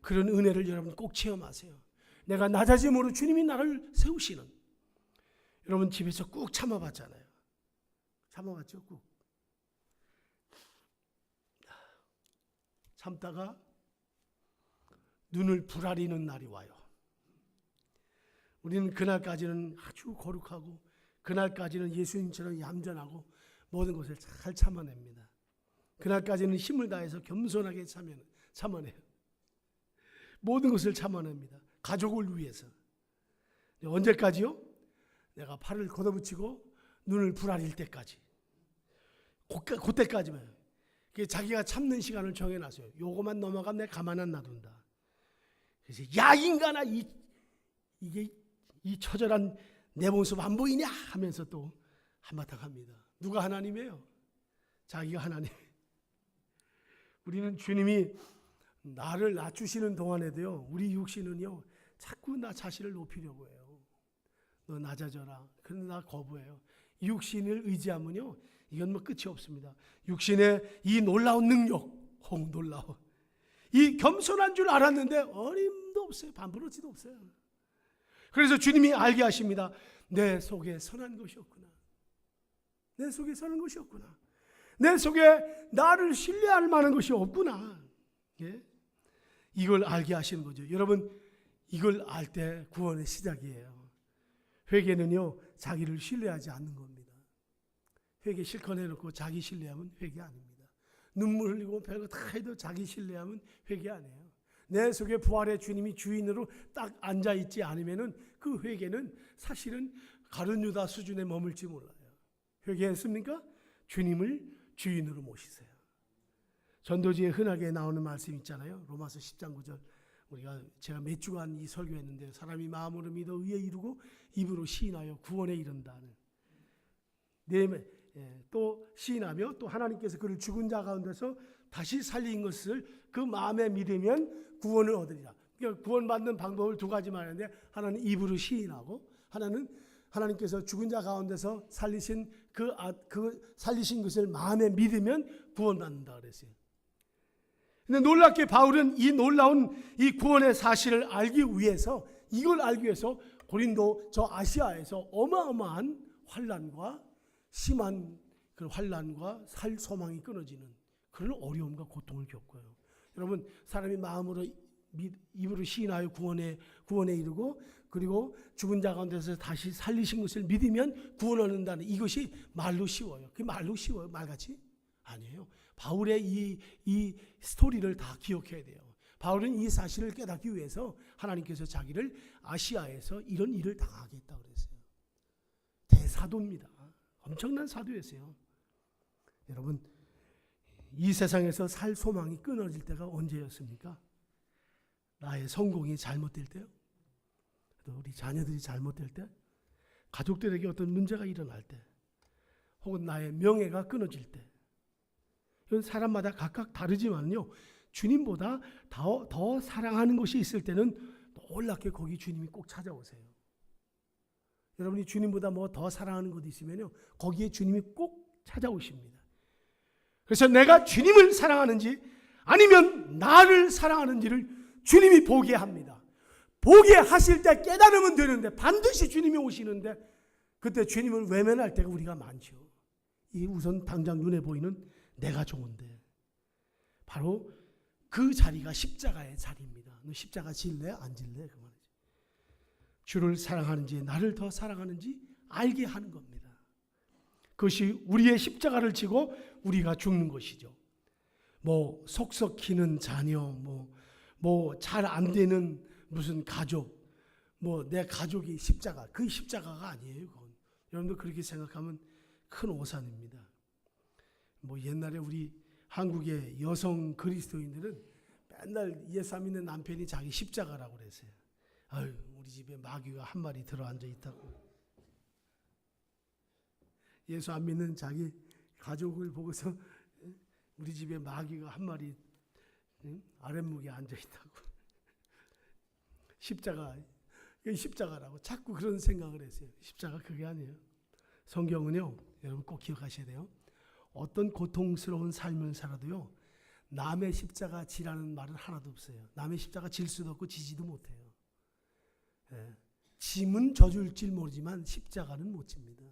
Speaker 2: 그런 은혜를 여러분 꼭 체험하세요. 내가 낮아짐으로 주님이 나를 세우시는. 여러분 집에서 꾹 참아봤잖아요. 참아봤죠? 꾹. 참다가 눈을 부라리는 날이 와요. 우리는 그날까지는 아주 거룩하고 그날까지는 예수님처럼 얌전하고 모든 것을 잘 참아냅니다. 그날까지는 힘을 다해서 겸손하게 참아내요. 모든 것을 참아냅니다. 가족을 위해서. 언제까지요? 내가 팔을 걷어붙이고 눈을 부라릴 때까지. 그때까지만. 자기가 참는 시간을 정해놨어요. 요거만 넘어가면 내가 가만 안 놔둔다. 그래서 야 인간아 이게 이 처절한 내 모습 안 보이냐 하면서 또 한바탕 합니다. 누가 하나님이에요? 자기가 하나님. 우리는 주님이 나를 낮추시는 동안에도요, 우리 육신은요 자꾸 나 자신을 높이려고 해요. 너 낮아져라. 그런데 나 거부해요. 육신을 의지하면요 이건 뭐 끝이 없습니다. 육신의 이 놀라운 능력, 놀라워. 이 겸손한 줄 알았는데 어림도 없어요. 반부러지도 없어요. 그래서 주님이 알게 하십니다. 내 속에 선한 것이 없구나. 내 속에 선한 것이 없구나. 내 속에 나를 신뢰할 만한 것이 없구나. 예? 이걸 알게 하시는 거죠. 여러분 이걸 알 때 구원의 시작이에요. 회개는요 자기를 신뢰하지 않는 겁니다. 회개 실컷 해놓고 자기 신뢰하면 회개 아닙니다. 눈물 흘리고 별거 다 해도 자기 신뢰하면 회개 아니에요. 내 속에 부활의 주님이 주인으로 딱 앉아있지 않으면 그 회개는 사실은 가룟 유다 수준에 머물지 몰라요. 회개했습니까? 주님을 주인으로 모시세요. 전도지에 흔하게 나오는 말씀 있잖아요. 로마서 10장 9절. 제가 몇 주간 이 설교했는데 사람이 마음으로 믿어 의에 이르고 입으로 시인하여 구원에 이른다는. 또 시인하며 또 하나님께서 그를 죽은 자 가운데서 다시 살린 것을 그 마음에 믿으면 구원을 얻으리라. 그러니까 구원받는 방법을 두 가지 말하는데 하나는 입으로 시인하고 하나는 하나님께서 죽은 자 가운데서 살리신 그 살리신 것을 마음에 믿으면 구원받는다 그랬어요. 근데 놀랍게 바울은 이 놀라운 이 구원의 사실을 알기 위해서 이걸 알기 위해서 고린도 저 아시아에서 어마어마한 환난과 심한 그 환난과 살 소망이 끊어지는 그런 어려움과 고통을 겪어요. 여러분 사람이 마음으로 입으로 시인하여 구원에 이르고 그리고 죽은 자 가운데서 다시 살리신 것을 믿으면 구원 얻는다는 이것이 말로 쉬워요. 그게 말로 쉬워요? 말같이? 아니에요. 바울의 이 스토리를 다 기억해야 돼요. 바울은 이 사실을 깨닫기 위해서 하나님께서 자기를 아시아에서 이런 일을 당하겠다고 그랬어요. 대사도입니다. 엄청난 사도였어요. 여러분 이 세상에서 살 소망이 끊어질 때가 언제였습니까? 나의 성공이 잘못될 때요. 또 우리 자녀들이 잘못될 때, 가족들에게 어떤 문제가 일어날 때, 혹은 나의 명예가 끊어질 때. 이건 사람마다 각각 다르지만요. 주님보다 더 사랑하는 것이 있을 때는 놀랍게 거기 주님이 꼭 찾아오세요. 여러분이 주님보다 뭐 더 사랑하는 것이 있으면요, 거기에 주님이 꼭 찾아오십니다. 그래서 내가 주님을 사랑하는지 아니면 나를 사랑하는지를 주님이 보게 합니다. 보게 하실 때 깨달으면 되는데 반드시 주님이 오시는데 그때 주님을 외면할 때가 우리가 많죠. 이 우선 당장 눈에 보이는 내가 좋은데 바로 그 자리가 십자가의 자리입니다. 너 십자가 질래? 안 질래? 그 말이죠. 주를 사랑하는지 나를 더 사랑하는지 알게 하는 겁니다. 그것이 우리의 십자가를 지고 우리가 죽는 것이죠. 뭐 속썩히는 자녀, 뭐 잘 안 되는 무슨 가족, 뭐 내 가족이 십자가, 그 십자가가 아니에요. 그건. 여러분도 그렇게 생각하면 큰 오산입니다. 뭐 옛날에 우리 한국의 여성 그리스도인들은 맨날 예수 안 믿는 남편이 자기 십자가라고 그랬어요. 아유, 우리 집에 마귀가 한 마리 들어앉아 있다고. 예수 안 믿는 자기 가족을 보고서 우리 집에 마귀가 한 마리 아랫목에 앉아 있다고. 십자가라고 자꾸 그런 생각을 했어요. 십자가 그게 아니에요. 성경은요, 여러분 꼭 기억하셔야 돼요. 어떤 고통스러운 삶을 살아도요, 남의 십자가 지라는 말은 하나도 없어요. 남의 십자가 질 수도 없고 지지도 못해요. 짐은 져줄지 모르지만 십자가는 못 집니다.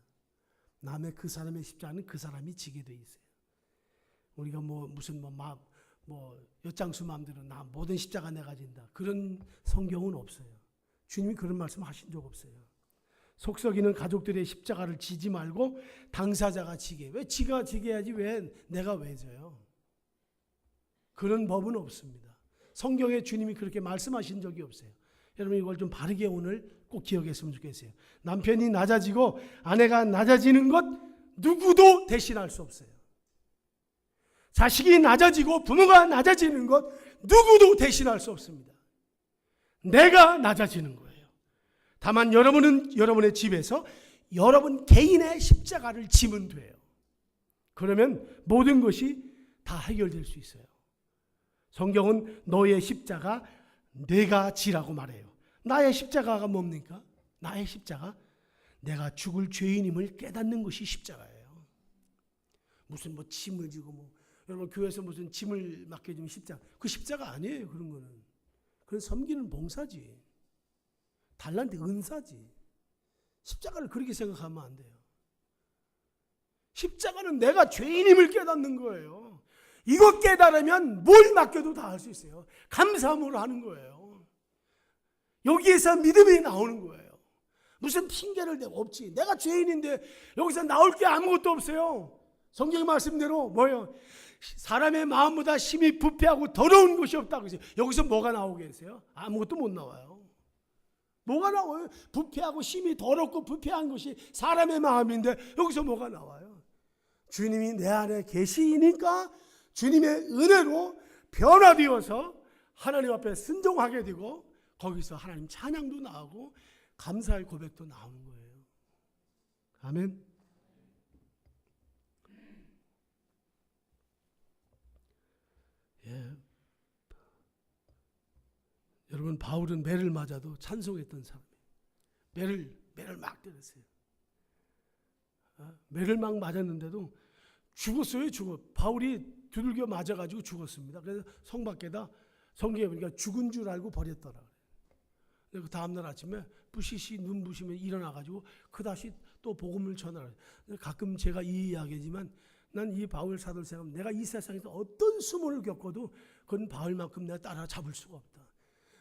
Speaker 2: 남의 그 사람의 십자가는 그 사람이 지게 돼 있어요. 우리가 무슨 엿장수 마음대로 나 모든 십자가 내가 진다. 그런 성경은 없어요. 주님이 그런 말씀 하신 적 없어요. 속썩이는 가족들의 십자가를 지지 말고 당사자가 지게. 왜 지가 지게 해야지 왜 내가 왜 져요? 그런 법은 없습니다. 성경에 주님이 그렇게 말씀하신 적이 없어요. 여러분 이걸 좀 바르게 오늘 꼭 기억했으면 좋겠어요. 남편이 낮아지고 아내가 낮아지는 것 누구도 대신할 수 없어요. 자식이 낮아지고 부모가 낮아지는 것 누구도 대신할 수 없습니다. 내가 낮아지는 거예요. 다만 여러분은 여러분의 집에서 여러분 개인의 십자가를 지면 돼요. 그러면 모든 것이 다 해결될 수 있어요. 성경은 너의 십자가 내가 지라고 말해요. 나의 십자가가 뭡니까? 나의 십자가 내가 죽을 죄인임을 깨닫는 것이 십자가예요. 무슨 짐을 지고 여러분 교회에서 무슨 짐을 맡겨주면 십자가, 그 십자가 아니에요. 그런 거는 그건 섬기는 봉사지, 달란트 은사지. 십자가를 그렇게 생각하면 안 돼요. 십자가는 내가 죄인임을 깨닫는 거예요. 이거 깨달으면 뭘 맡겨도 다 할 수 있어요. 감사함으로 하는 거예요. 여기에서 믿음이 나오는 거예요. 무슨 핑계를 대고 없지. 내가 죄인인데 여기서 나올 게 아무것도 없어요. 성경 말씀대로 뭐예요? 사람의 마음보다 심히 부패하고 더러운 것이 없다고 했어요. 여기서 뭐가 나오겠어요? 아무것도 못 나와요. 뭐가 나와요? 부패하고 심히 더럽고 부패한 것이 사람의 마음인데 여기서 뭐가 나와요? 주님이 내 안에 계시니까 주님의 은혜로 변화되어서 하나님 앞에 순종하게 되고 거기서 하나님 찬양도 나오고 감사의 고백도 나오는 거예요. 아멘. 예. 여러분 바울은 매를 맞아도 찬송했던 사람이에요. 매를 막 때렸어요. 매를 막 맞았는데도 죽었어요. 바울이 두들겨 맞아가지고 죽었습니다. 그래서 성 밖에다 성경에 보니까 죽은 줄 알고 버렸더라. 그 다음날 아침에 부시시 눈 부시면 일어나가지고 그다시 또 복음을 전하라. 가끔 제가 이 이야기지만 난 이 바울 사도를 생각하면 내가 이 세상에서 어떤 수모를 겪어도 그건 바울만큼 내가 따라잡을 수가 없다.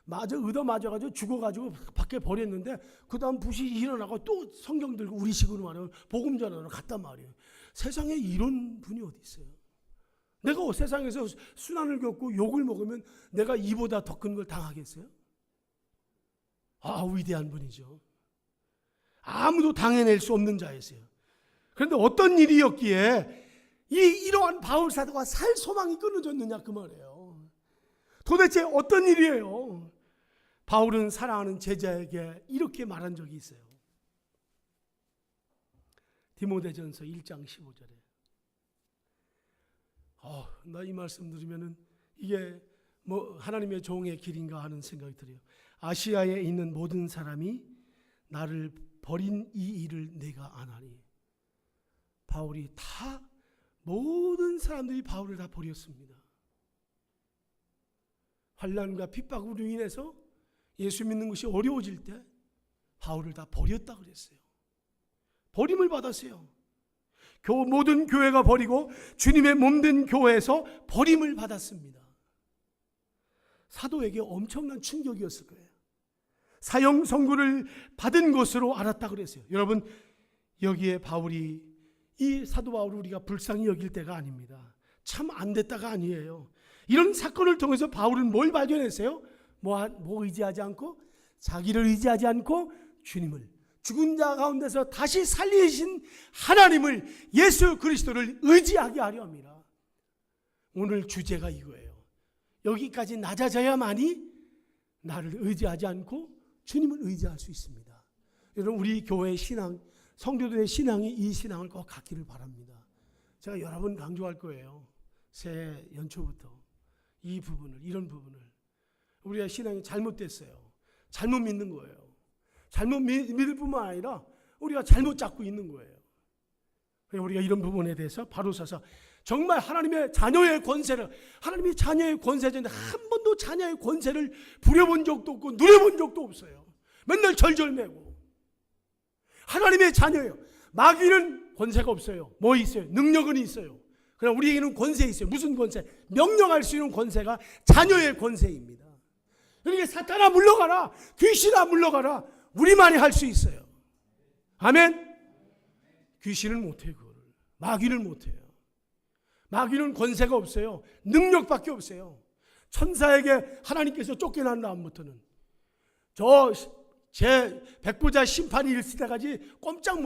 Speaker 2: 얻어 맞아가지고 죽어가지고 밖에 버렸는데 그 다음 부시 일어나고 또 성경 들고 우리식으로 말하면 복음 전하러 갔단 말이에요. 세상에 이런 분이 어디 있어요? 내가 세상에서 순환을 겪고 욕을 먹으면 내가 이보다 더 큰 걸 당하겠어요? 위대한 분이죠. 아무도 당해낼 수 없는 자였어요. 그런데 어떤 일이었기에 이러한 바울 사도가 살 소망이 끊어졌느냐 그 말이에요. 도대체 어떤 일이에요? 바울은 사랑하는 제자에게 이렇게 말한 적이 있어요. 디모데전서 1장 15절에 나 이 말씀 들으면은 이게 하나님의 종의 길인가 하는 생각이 들어요. 아시아에 있는 모든 사람이 나를 버린 이 일을 내가 아나니. 바울이 모든 사람들이 바울을 다 버렸습니다. 환난과 핍박으로 인해서 예수 믿는 것이 어려워질 때 바울을 다 버렸다 그랬어요. 버림을 받았어요. 모든 교회가 버리고 주님의 몸된 교회에서 버림을 받았습니다. 사도에게 엄청난 충격이었을 거예요. 사형 선고를 받은 것으로 알았다 그랬어요. 여러분 여기에 바울이 이 사도 바울을 우리가 불쌍히 여길 때가 아닙니다. 참 안 됐다가 아니에요. 이런 사건을 통해서 바울은 뭘 발견했어요? 뭐 의지하지 않고 자기를 의지하지 않고 주님을, 죽은 자 가운데서 다시 살리신 하나님을, 예수 그리스도를 의지하게 하려 합니다. 오늘 주제가 이거예요. 여기까지 낮아져야만이 나를 의지하지 않고 주님을 의지할 수 있습니다. 여러분 우리 교회의 신앙, 성도들의 신앙이 이 신앙을 꼭 갖기를 바랍니다. 제가 여러 번 강조할 거예요. 새해 연초부터 이런 부분을 우리의 신앙이 잘못됐어요. 잘못 믿는 거예요. 잘못 믿을 뿐만 아니라 우리가 잘못 잡고 있는 거예요. 우리가 이런 부분에 대해서 바로 서서 정말 하나님의 자녀의 권세를, 하나님이 자녀의 권세전에 한 번도 자녀의 권세를 부려본 적도 없고 누려본 적도 없어요. 맨날 절절매고. 하나님의 자녀예요. 마귀는 권세가 없어요. 뭐 있어요? 능력은 있어요. 그러나 우리에게는 권세 있어요. 무슨 권세? 명령할 수 있는 권세가 자녀의 권세입니다. 그러니까 사탄아 물러가라, 귀신아 물러가라, 우리만이 할 수 있어요. 아멘. 귀신은 못해요. 그거를. 마귀는 못해요. 마귀는 권세가 없어요. 능력밖에 없어요. 천사에게 하나님께서 쫓겨난 다음부터는 제 백보자 심판이 있을 때까지 꼼짝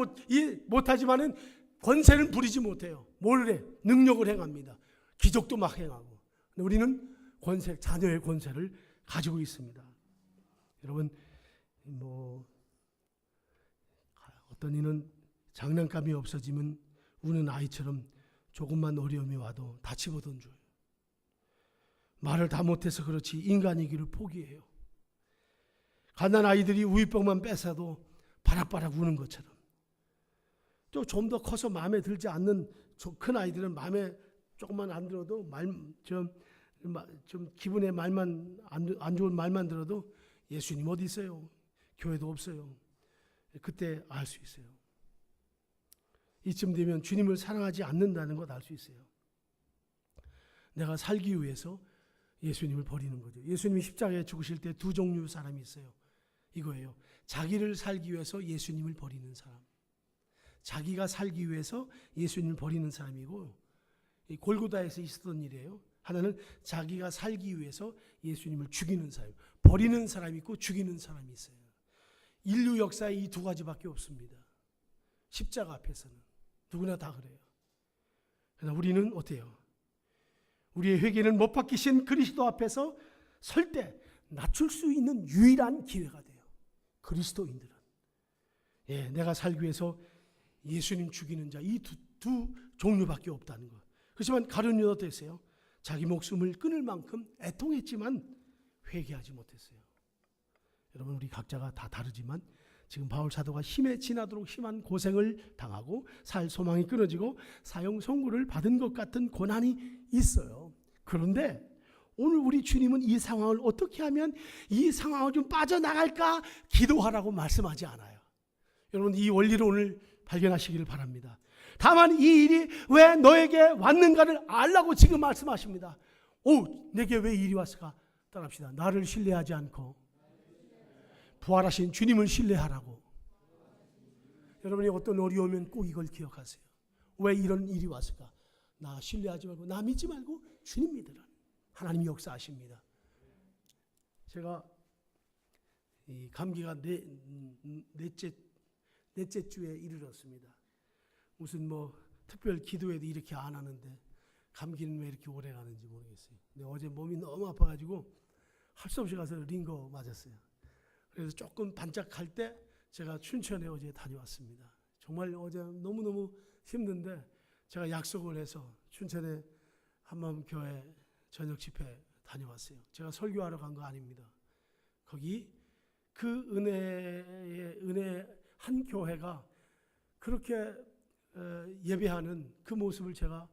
Speaker 2: 못하지만은 권세는 부리지 못해요. 뭘 해? 능력을 행합니다. 기적도 막 행하고. 우리는 권세, 자녀의 권세를 가지고 있습니다. 여러분, 어떤 이는 장난감이 없어지면 우는 아이처럼 조금만 어려움이 와도 다치고 던져요. 말을 다 못해서 그렇지 인간이기를 포기해요. 가난 아이들이 우유병만 뺏어도 바락바락 우는 것처럼. 또 좀 더 커서 마음에 들지 않는 큰 아이들은 마음에 조금만 안 들어도 좀 기분에 말만 안 좋은 말만 들어도 예수님 어디 있어요? 교회도 없어요. 그때 알 수 있어요. 이쯤 되면 주님을 사랑하지 않는다는 것 알 수 있어요. 내가 살기 위해서 예수님을 버리는 거죠. 예수님이 십자가에 죽으실 때 두 종류 사람이 있어요. 이거예요. 자기를 살기 위해서 예수님을 버리는 사람. 자기가 살기 위해서 예수님을 버리는 사람이고, 이 골고다에서 있었던 일이에요. 하나는 자기가 살기 위해서 예수님을 죽이는 사람. 버리는 사람이 있고 죽이는 사람이 있어요. 인류 역사에 이 두 가지밖에 없습니다. 십자가 앞에서는. 누구나 다 그래요. 그러나 우리는 어때요? 우리의 회개는 못 박히신 그리스도 앞에서 설 때 낮출 수 있는 유일한 기회가 돼요. 그리스도인들은. 내가 살기 위해서 예수님 죽이는 자, 이 두 종류밖에 없다는 것. 그렇지만 가룟 유다 어땠어요? 자기 목숨을 끊을 만큼 애통했지만 회개하지 못했어요. 여러분, 우리 각자가 다 다르지만 지금 바울 사도가 힘에 지나도록 심한 고생을 당하고 살 소망이 끊어지고 사형 선고를 받은 것 같은 고난이 있어요. 그런데 오늘 우리 주님은 이 상황을 어떻게 하면 이 상황을 좀 빠져나갈까 기도하라고 말씀하지 않아요. 여러분, 이 원리를 오늘 발견하시기를 바랍니다. 다만 이 일이 왜 너에게 왔는가를 알라고 지금 말씀하십니다. 내게 왜 이 일이 왔을까? 따라합시다. 나를 신뢰하지 않고 부활하신 주님을 신뢰하라고. 여러분이 어떤 어려움은 꼭 이걸 기억하세요. 왜 이런 일이 왔을까? 나 신뢰하지 말고, 나 믿지 말고 주님 믿으라. 하나님이 역사하십니다. 제가 이 감기가 넷째 주에 이르렀습니다. 무슨 특별 기도회도 이렇게 안 하는데 감기는 왜 이렇게 오래 가는지 모르겠어요. 근데 어제 몸이 너무 아파가지고 할 수 없이 가서 링거 맞았어요. 그래서 조금 반짝할 때 제가 춘천에 어제 다녀왔습니다. 정말 어제 너무너무 힘든데 제가 약속을 해서 춘천에 한마음교회 저녁 집회 다녀왔어요. 제가 설교하러 간 거 아닙니다. 거기 그 은혜 한 교회가 그렇게 예배하는 그 모습을 제가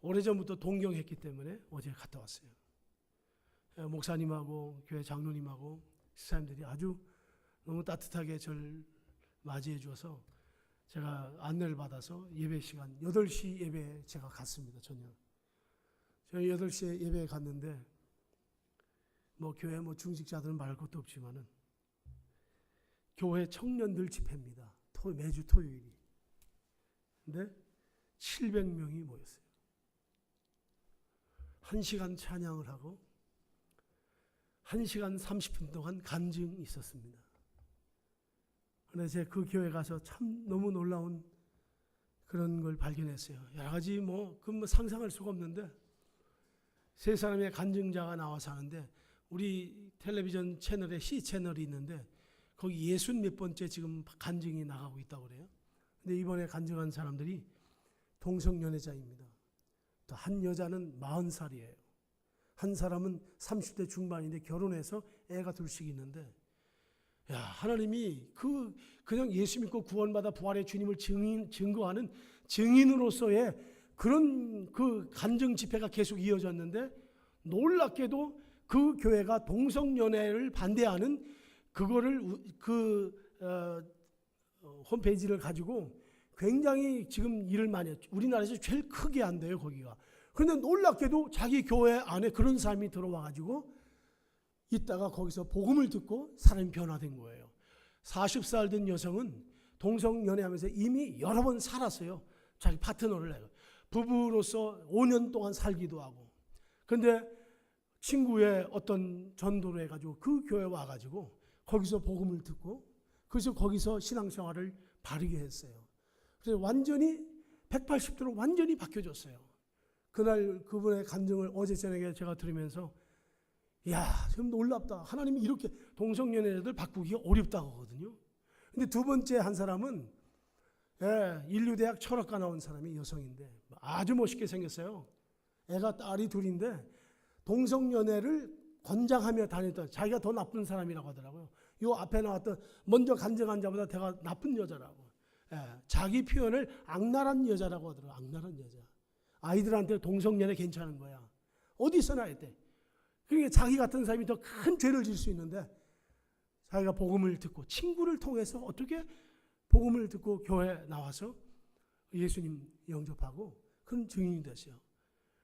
Speaker 2: 오래전부터 동경했기 때문에 어제 갔다 왔어요. 목사님하고 교회 장로님하고 집사님들이 아주 너무 따뜻하게 저를 맞이해 줘서 제가 안내를 받아서 예배 시간 8시 예배에 제가 갔습니다. 저녁. 저희 8시에 예배에 갔는데 교회 중직자들은 말할 것도 없지만은 교회 청년들 집회입니다. 매주 토요일이. 근데 700명이 모였어요. 1시간 찬양을 하고 1시간 30분 동안 간증이 있었습니다. 그런데 제가 그 교회 가서 참 너무 놀라운 그런 걸 발견했어요. 여러 가지 상상할 수가 없는데 세 사람의 간증자가 나와서 하는데 우리 텔레비전 채널에 C 채널이 있는데 거기 60몇 번째 지금 간증이 나가고 있다고 그래요. 근데 이번에 간증한 사람들이 동성연애자입니다. 또 한 여자는 40살이에요. 한 사람은 30대 중반인데 결혼해서 애가 둘씩 있는데, 하나님이 그냥 예수 믿고 구원받아 부활의 주님을 증거하는 증인으로서의 그런 그 간증 집회가 계속 이어졌는데, 놀랍게도 그 교회가 동성연애를 반대하는 그거를 홈페이지를 가지고 굉장히 지금 일을 많이 했죠. 우리나라에서 제일 크게 한대요, 거기가. 그런데 놀랍게도 자기 교회 안에 그런 사람이 들어와 가지고 있다가 거기서 복음을 듣고 사람이 변화된 거예요. 40살 된 여성은 동성연애하면서 이미 여러 번 살았어요. 자기 파트너를 내고 부부로서 5년 동안 살기도 하고. 근데 친구의 어떤 전도를 해가지고 그 교회 와가지고 거기서 복음을 듣고 그래서 거기서 신앙생활을 바르게 했어요. 그래서 완전히 180도로 완전히 바뀌어졌어요. 그날 그분의 간증을 어제 저녁에 제가 들으면서 야, 좀 놀랍다. 하나님이 이렇게 동성연애자들 바꾸기가 어렵다고 하거든요. 근데 두 번째 한 사람은 인류대학 철학과 나온 사람이 여성인데 아주 멋있게 생겼어요. 애가 딸이 둘인데 동성연애를 권장하며 다녔던 자기가 더 나쁜 사람이라고 하더라고요. 요 앞에 나왔던 먼저 간증한 자보다 내가 나쁜 여자라고. 자기 표현을 악랄한 여자라고 하더라고요. 악랄한 여자. 아이들한테 동성연애 괜찮은 거야. 어디서나 했대. 그러니까 자기 같은 사람이 더 큰 죄를 질 수 있는데 자기가 복음을 듣고 친구를 통해서 어떻게 복음을 듣고 교회 나와서 예수님 영접하고 그런 증인이 됐어요.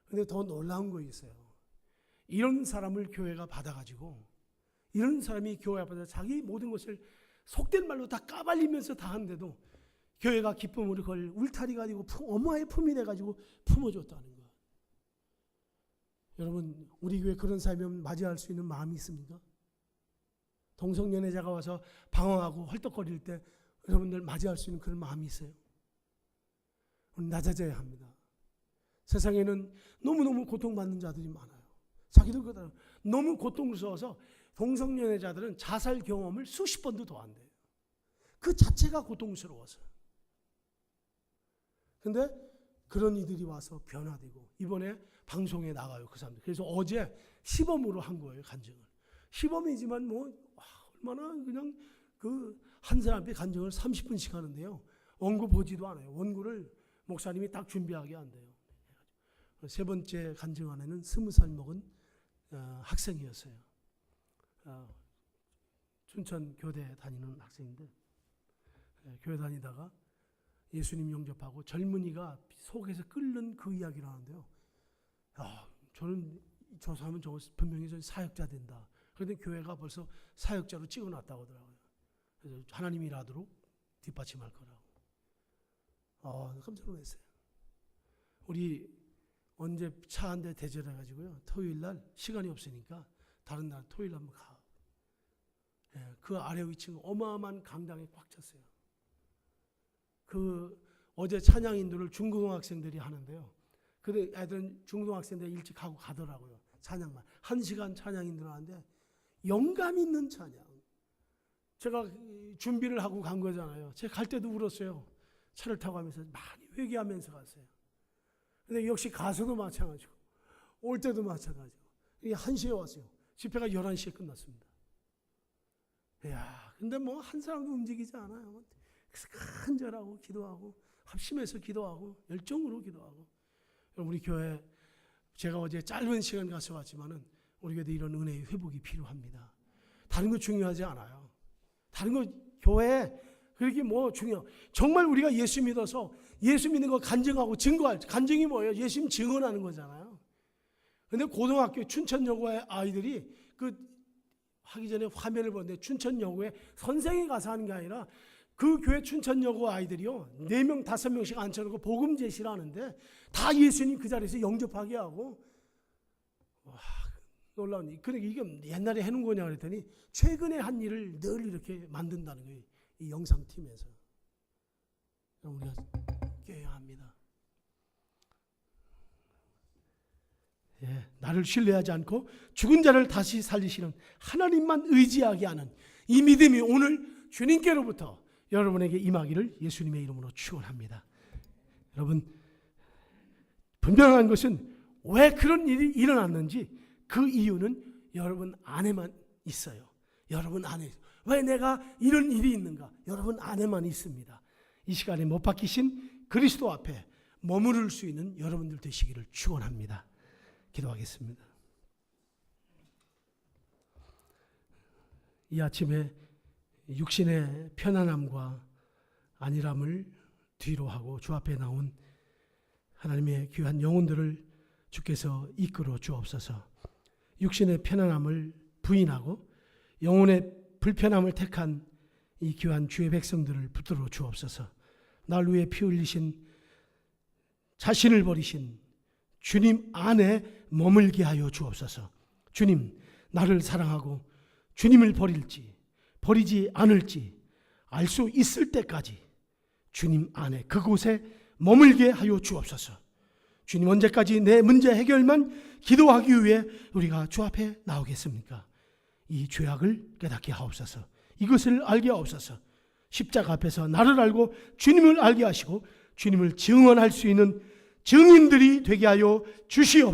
Speaker 2: 그런데 더 놀라운 거 있어요. 이런 사람을 교회가 받아가지고 이런 사람이 교회 앞에서 자기 모든 것을 속된 말로 다 까발리면서 다 하는데도 교회가 기쁨으로 그걸 울타리가 되고 어머의 품이 돼가지고 품어줬다는 거. 여러분 우리 교회 그런 사람이면 맞이할 수 있는 마음이 있습니까? 동성연애자가 와서 방황하고 헐떡거릴 때 여러분들 맞이할 수 있는 그런 마음이 있어요? 우리 낮아져야 합니다. 세상에는 너무너무 고통받는 자들이 많아요. 자기들 그대로 너무 고통스러워서 동성연애자들은 자살 경험을 수십 번도 더 한대요. 그 자체가 고통스러워서. 근데 그런 이들이 와서 변화되고 이번에 방송에 나가요, 그 사람들. 그래서 어제 시범으로 한 거예요, 간증을. 시범이지만 뭐 얼마나 그냥 그 한 사람이 간증을 30분씩 하는데요. 원고 보지도 않아요. 원고를 목사님이 딱 준비하게 한대요. 세 번째 간증 안에는 20살 먹은 학생이었어요. 춘천 교대 다니는 학생인데 교회 다니다가 예수님 영접하고 젊은이가 속에서 끓는 그 이야기를 하는데요. 저는 저 사람은 분명히 사역자 된다. 그런데 교회가 벌써 사역자로 찍어놨다고 하더라고요. 그래서 하나님이 일하도록 뒷받침할 거라고. 깜짝 놀랐어요. 우리 언제 차 한 대 대절해가지고요. 토요일 날 시간이 없으니까 다른 날 토요일 한번 가. 그 아래 위층 어마어마한 강당에 꽉 찼어요. 그 어제 찬양 인도를 중고등학생들이 하는데요. 근데 애들은 중고등학생들 일찍 하고 가더라고요. 찬양만. 1시간 찬양 인도를 하는데 영감 있는 찬양. 제가 준비를 하고 간 거잖아요. 제가 갈 때도 울었어요. 차를 타고 가면서 많이 회개하면서 갔어요. 근데 역시 가서도 마찬가지고 올 때도 마찬가지고 1시에 왔어요. 집회가 11시에 끝났습니다. 근데 뭐 한 사람도 움직이지 않아요. 간절하고 기도하고 합심해서 기도하고 열정으로 기도하고. 우리 교회 제가 어제 짧은 시간 가서 왔지만은 우리 교회도 이런 은혜의 회복이 필요합니다. 다른 거 중요하지 않아요. 다른 거 교회에 그렇게 뭐 중요. 정말 우리가 예수 믿어서 예수 믿는 거 간증하고 증거할 간증이 뭐예요? 예수님 증언하는 거잖아요. 근데 고등학교 춘천여고의 아이들이 그 하기 전에 화면을 보는데 춘천여고에 선생이 가서 하는 게 아니라 그 교회 춘천여고 아이들이요 4명 5명씩 앉혀놓고 복음 제시를 하는데 다 예수님 그 자리에서 영접하게 하고. 놀라운 일. 그러니까 이게 옛날에 해놓은 거냐 그랬더니 최근에 한 일을 늘 이렇게 만든다는 거예요. 이 영상팀에서. 우리가 깨야 합니다. 나를 신뢰하지 않고 죽은 자를 다시 살리시는 하나님만 의지하게 하는 이 믿음이 오늘 주님께로부터 여러분에게 임하기를 예수님의 이름으로 축원합니다. 여러분 분명한 것은 왜 그런 일이 일어났는지 그 이유는 여러분 안에만 있어요. 여러분 안에. 왜 내가 이런 일이 있는가? 여러분 안에만 있습니다. 이 시간에 못 박히신 그리스도 앞에 머무를 수 있는 여러분들 되시기를 축원합니다. 기도하겠습니다. 이 아침에 육신의 편안함과 안일함을 뒤로 하고 주 앞에 나온 하나님의 귀한 영혼들을 주께서 이끌어 주옵소서. 육신의 편안함을 부인하고 영혼의 불편함을 택한 이 귀한 주의 백성들을 붙들어 주옵소서. 날 위해 피 흘리신 자신을 버리신 주님 안에 머물게 하여 주옵소서. 주님, 나를 사랑하고 주님을 버리지 않을지 알 수 있을 때까지 주님 안에 그곳에 머물게 하여 주옵소서. 주님, 언제까지 내 문제 해결만 기도하기 위해 우리가 주 앞에 나오겠습니까? 이 죄악을 깨닫게 하옵소서. 이것을 알게 하옵소서. 십자가 앞에서 나를 알고 주님을 알게 하시고 주님을 증언할 수 있는 증인들이 되게 하여 주시옵소서.